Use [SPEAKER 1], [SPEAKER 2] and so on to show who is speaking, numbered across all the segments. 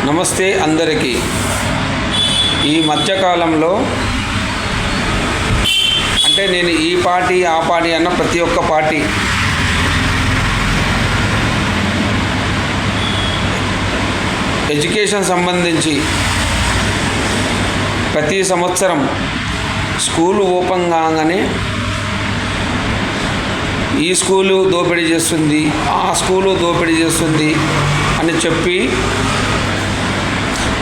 [SPEAKER 1] నమస్తే అందరికీ. ఈ మధ్యకాలంలో అంటే నేను ఈ పార్టీ ఆ పార్టీ అన్న ప్రతి ఒక్క పార్టీ ఎడ్యుకేషన్ సంబంధించి ప్రతి సంవత్సరం స్కూలు ఓపెన్ కాగానే ఈ స్కూలు దోపిడీ చేస్తుంది, ఆ స్కూలు దోపిడీ చేస్తుంది అని చెప్పి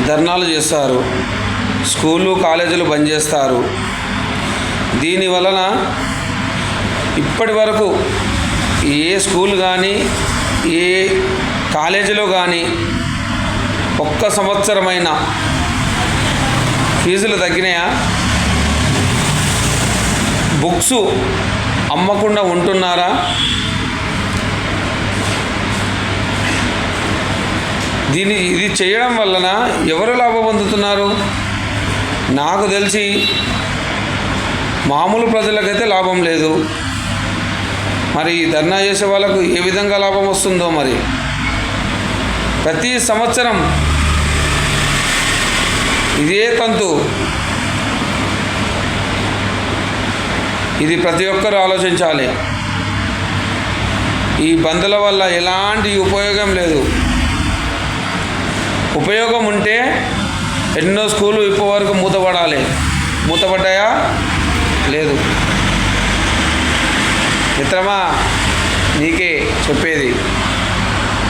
[SPEAKER 1] ధర్నాలు చేస్తారు, స్కూళ్ళు కాలేజీలు బంద్ చేస్తారు. దీని వలన ఇప్పటి వరకు ఏ స్కూల్ కానీ ఏ కాలేజీలో కానీ ఒక్క సంవత్సరమైన ఫీజులు తగ్గినాయా? బుక్స్ అమ్మకుండా ఉంటున్నారా? ఇది చేయడం వలన ఎవరు లాభం పొందుతున్నారు? నాకు తెలిసి మామూలు ప్రజలకైతే లాభం లేదు. మరి ధర్నా చేసే వాళ్ళకు ఏ విధంగా లాభం వస్తుందో మరి. ప్రతి సంవత్సరం ఇదే తంతు. ఇది ప్రతి ఒక్కరు ఆలోచించాలి. ఈ బంద్ల వల్ల ఎలాంటి ఉపయోగం లేదు. ఉపయోగం ఉంటే ఎన్నో స్కూళ్ళు ఇప్పటివరకు మూతపడాలి. మూతపడ్డాయా? లేదు. మిత్రమా,